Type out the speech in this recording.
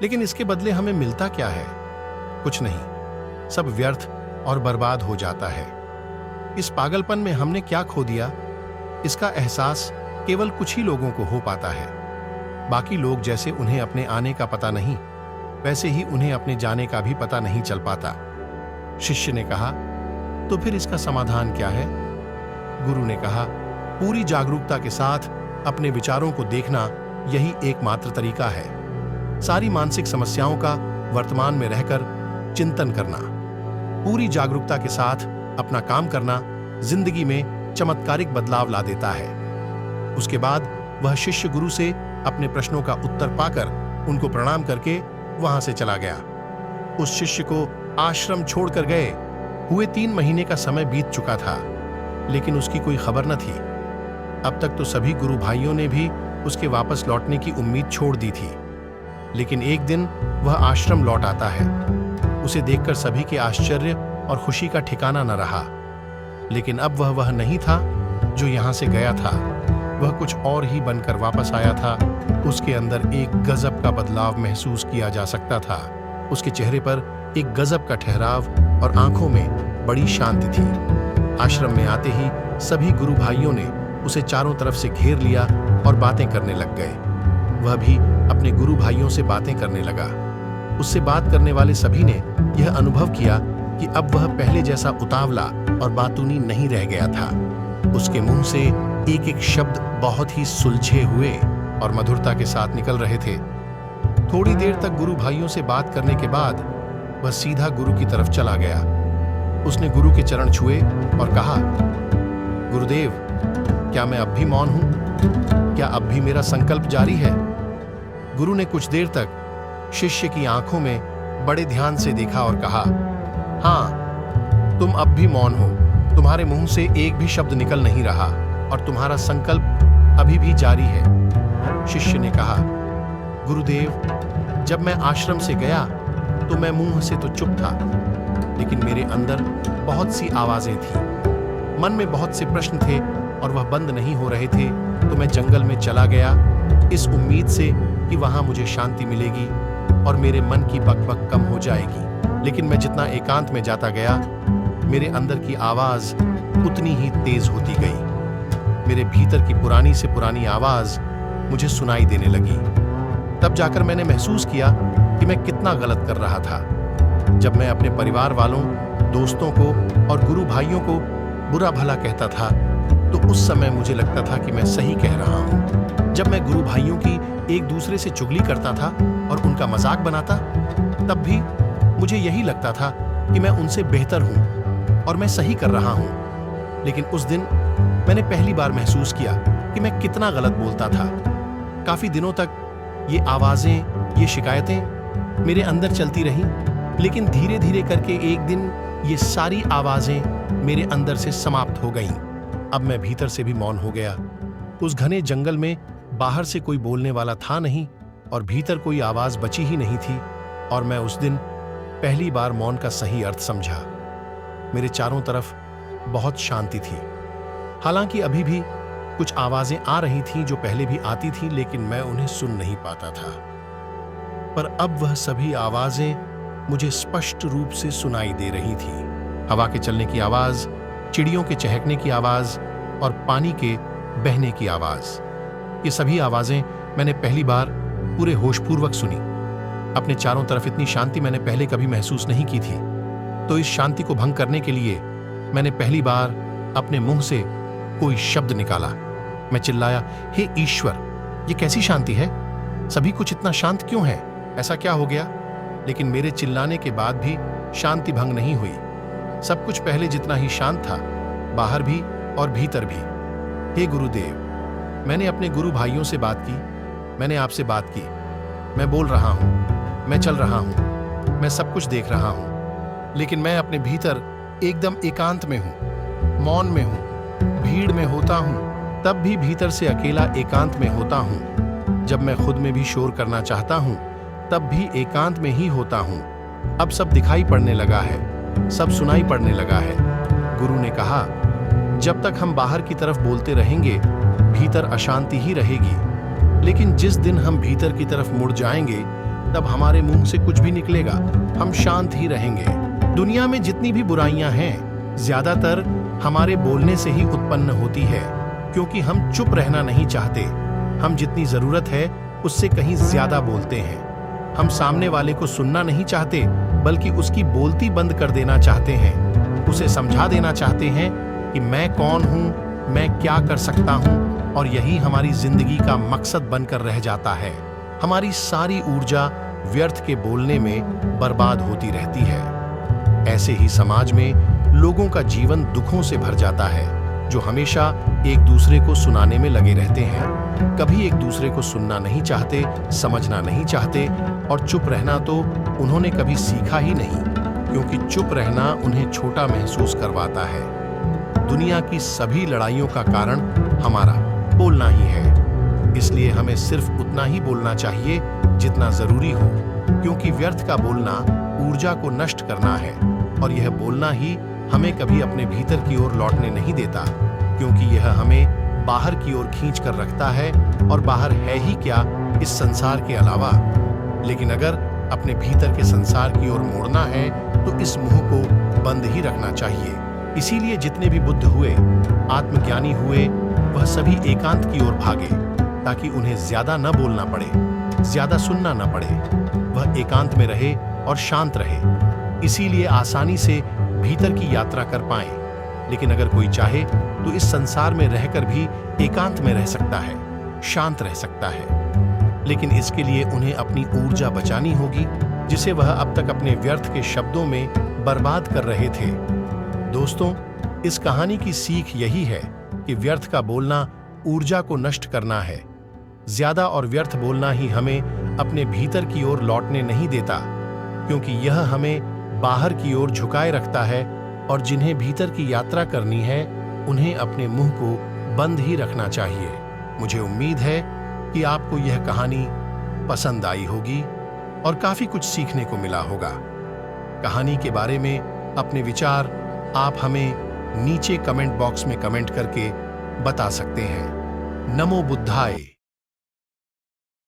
लेकिन इसके बदले हमें मिलता क्या है? कुछ नहीं, सब व्यर्थ और बर्बाद हो जाता है। इस पागलपन में हमने क्या खो दिया, इसका एहसास केवल कुछ ही लोगों को हो पाता है। बाकी लोग जैसे उन्हें अपने आने का पता नहीं, वैसे ही उन्हें अपने जाने का भी पता नहीं चल पाता। शिष्य ने कहा, तो फिर इसका समाधान क्या है? गुरु ने कहा, पूरी जागरूकता के साथ अपने विचारों को देखना यही एकमात्र तरीका है। सारी मानसिक समस्याओं का वर्तमान में रहकर चिंतन करना, पूरी जागरूकता के साथ अपना काम करना जिंदगी में चमत्कारिक बदलाव ला देता है। उसके बाद वह शिष्य गुरु से अपने प्रश्नों का उत्तर पाकर उनको प्रणाम करके वहां से चला गया। उस शिष्य को आश्रम छोड़कर गए हुए 3 महीने का समय बीत चुका था, लेकिन उसकी कोई खबर न थी। अब तक तो सभी गुरु भाइयों ने भी उसके वापस लौटने की उम्मीद छोड़ दी थी, लेकिन एक दिन वह आश्रम लौट आता है। उसे देखकर सभी के आश्चर्य और खुशी का ठिकाना न रहा। लेकिन अब वह नहीं था जो यहां से गया था, वह कुछ और ही बनकर वापस आया था। उसके अंदर एक गजब का बदलाव महसूस किया जा सकता था। उसके चेहरे पर एक गजब का ठहराव और आंखों में बड़ी शांति थी। आश्रम में आते ही सभी गुरु भाइयों ने उसे चारों तरफ से घेर लिया और बातें करने लग गए। वह भी अपने गुरु भाइयों से बातें करने लगा। उससे बात करने वाले सभी ने यह अनुभव किया कि अब वह पहले जैसा उतावला और बातूनी नहीं रह गया था। उसके मुंह से एक एक शब्द बहुत ही सुलझे हुए और मधुरता के साथ निकल रहे थे। थोड़ी देर तक गुरु भाइयों से बात करने के बाद वह सीधा गुरु की तरफ चला गया। उसने गुरु के चरण छुए और कहा, गुरुदेव, क्या मैं अब भी मौन हूं? क्या अब भी मेरा संकल्प जारी है? गुरु ने कुछ देर तक शिष्य की आंखों में बड़े ध्यान से देखा और कहा, हाँ, तुम अब भी मौन हो। तुम्हारे मुंह से एक भी शब्द निकल नहीं रहा और तुम्हारा संकल्प अभी भी जारी है। शिष्य ने कहा, गुरुदेव, जब मैं आश्रम से गया तो मैं मुंह से तो चुप था, लेकिन मेरे अंदर बहुत सी आवाजें थीं। मन में बहुत से प्रश्न थे और वह बंद नहीं हो रहे थे। तो मैं जंगल में चला गया इस उम्मीद से कि वहां मुझे शांति मिलेगी और मेरे मन की बकबक कम हो जाएगी। लेकिन मैं जितना एकांत में जाता गया, मेरे अंदर की आवाज उतनी ही तेज होती गई। मेरे भीतर की पुरानी से पुरानी आवाज मुझे सुनाई देने लगी। तब जाकर मैंने महसूस किया कि मैं कितना गलत कर रहा था। जब मैं अपने परिवार वालों, दोस्तों को और गुरु भाइयों को बुरा भला कहता था, तो उस समय मुझे लगता था कि मैं सही कह रहा हूं। जब मैं गुरु भाइयों की एक दूसरे से चुगली करता था और उनका मजाक बनाता, तब भी मुझे यही लगता था कि मैं उनसे बेहतर हूं और मैं सही कर रहा हूं। लेकिन उस दिन मैंने पहली बार महसूस किया कि मैं कितना गलत बोलता था। काफी दिनों तक ये आवाजें, ये शिकायतें मेरे अंदर चलती रहीं, लेकिन धीरे धीरे करके एक दिन ये सारी आवाजें मेरे अंदर से समाप्त हो गईं। अब मैं भीतर से भी मौन हो गया। उस घने जंगल में बाहर से कोई बोलने वाला था नहीं और भीतर कोई आवाज बची ही नहीं थी, और मैं उस दिन पहली बार मौन का सही अर्थ समझा। मेरे चारों तरफ बहुत शांति थी। हालांकि अभी भी कुछ आवाजें आ रही थीं जो पहले भी आती थीं, लेकिन मैं उन्हें सुन नहीं पाता था। पर अब वह सभी आवाजें मुझे स्पष्ट रूप से सुनाई दे रही थी। हवा के चलने की आवाज, चिड़ियों के चहकने की आवाज और पानी के बहने की आवाज। ये सभी आवाजें मैंने पहली बार पूरे होशपूर्वक सुनी। अपने चारों तरफ इतनी शांति मैंने पहले कभी महसूस नहीं की थी। तो इस शांति को भंग करने के लिए मैंने पहली बार अपने मुंह से कोई शब्द निकाला। मैं चिल्लाया, हे ईश्वर, ये कैसी शांति है? सभी कुछ इतना शांत क्यों है? ऐसा क्या हो गया? लेकिन मेरे चिल्लाने के बाद भी शांति भंग नहीं हुई। सब कुछ पहले जितना ही शांत था, बाहर भी और भीतर भी। हे गुरुदेव, मैंने अपने गुरु भाइयों से बात की, मैंने आपसे बात की। मैं बोल रहा हूं, मैं चल रहा हूं, मैं सब कुछ देख रहा हूं, लेकिन मैं अपने भीतर एकदम एकांत में हूं, मौन में हूं। भीड़ में होता हूं तब भी भीतर से अकेला एकांत में होता हूं। जब मैं खुद में भी शोर करना चाहता हूं तब भी एकांत में ही होता हूं। अब सब दिखाई पड़ने लगा है, सब सुनाई पड़ने लगा है। गुरु ने कहा, जब तक हम बाहर की तरफ बोलते रहेंगे, भीतर अशांति ही रहेगी। लेकिन जिस दिन हम भीतर की तरफ मुड़ जाएंगे, तब हमारे मुंह से कुछ भी निकलेगा, हम शांत ही रहेंगे। दुनिया में जितनी भी बुराइयां हैं, ज्यादातर हमारे बोलने से ही उत्पन्न होती है, क्योंकि हम चुप रहना नहीं चाहते। हम जितनी जरूरत है उससे कहीं ज्यादा बोलते हैं। हम सामने वाले को सुनना नहीं चाहते, बल्कि उसकी बोलती बंद कर देना चाहते हैं। उसे समझा देना चाहते हैं कि मैं कौन हूं, मैं क्या कर सकता हूं, और यही हमारी जिंदगी का मकसद बनकर रह जाता है। हमारी सारी ऊर्जा व्यर्थ के बोलने में बर्बाद होती रहती है। ऐसे ही समाज में लोगों का जीवन दुखों से भर जाता है, जो हमेशा एक दूसरे को सुनाने में लगे रहते हैं। कभी एक दूसरे को सुनना नहीं चाहते, समझना नहीं चाहते, और चुप रहना तो उन्होंने कभी सीखा ही नहीं, क्योंकि चुप रहना उन्हें छोटा महसूस करवाता है। दुनिया की सभी लड़ाइयों का कारण हमारा बोलना ही है। इसलिए हमें सिर्फ उतना ही बोलना चाहिए जितना जरूरी हो, क्योंकि व्यर्थ का बोलना ऊर्जा को नष्ट करना है, और यह बोलना ही हमें कभी अपने भीतर की ओर लौटने नहीं देता, क्योंकि यह हमें बाहर की ओर खींच कर रखता है, और बाहर है ही क्या इस संसार के अलावा। लेकिन अगर अपने भीतर के संसार की ओर मोड़ना है तो इस मुंह को बंद ही रखना चाहिए। इसीलिए जितने भी बुद्ध हुए, आत्मज्ञानी हुए, वह सभी एकांत की ओर भागे, ताकि उन्हें ज्यादा न बोलना पड़े, ज्यादा सुनना न पड़े। वह एकांत में रहे और शांत रहे, इसीलिए आसानी से भीतर की यात्रा कर पाए। लेकिन अगर कोई चाहे तो इस संसार में रहकर भी एकांत में रह सकता है, शांत रह सकता है। लेकिन इसके लिए उन्हें अपनी ऊर्जा बचानी होगी, जिसे वह अब तक अपने व्यर्थ के शब्दों में बर्बाद कर रहे थे। दोस्तों, इस कहानी की सीख यही है कि व्यर्थ का बोलना ऊर्जा को नष्ट करना है। ज्यादा और व्यर्थ बोलना ही हमें अपने भीतर की ओर लौटने नहीं देता, क्योंकि यह हमें बाहर की ओर झुकाए रखता है, और जिन्हें भीतर की यात्रा करनी है उन्हें अपने मुंह को बंद ही रखना चाहिए। मुझे उम्मीद है कि आपको यह कहानी पसंद आई होगी और काफी कुछ सीखने को मिला होगा। कहानी के बारे में अपने विचार आप हमें नीचे कमेंट बॉक्स में कमेंट करके बता सकते हैं। नमो बुद्धाय।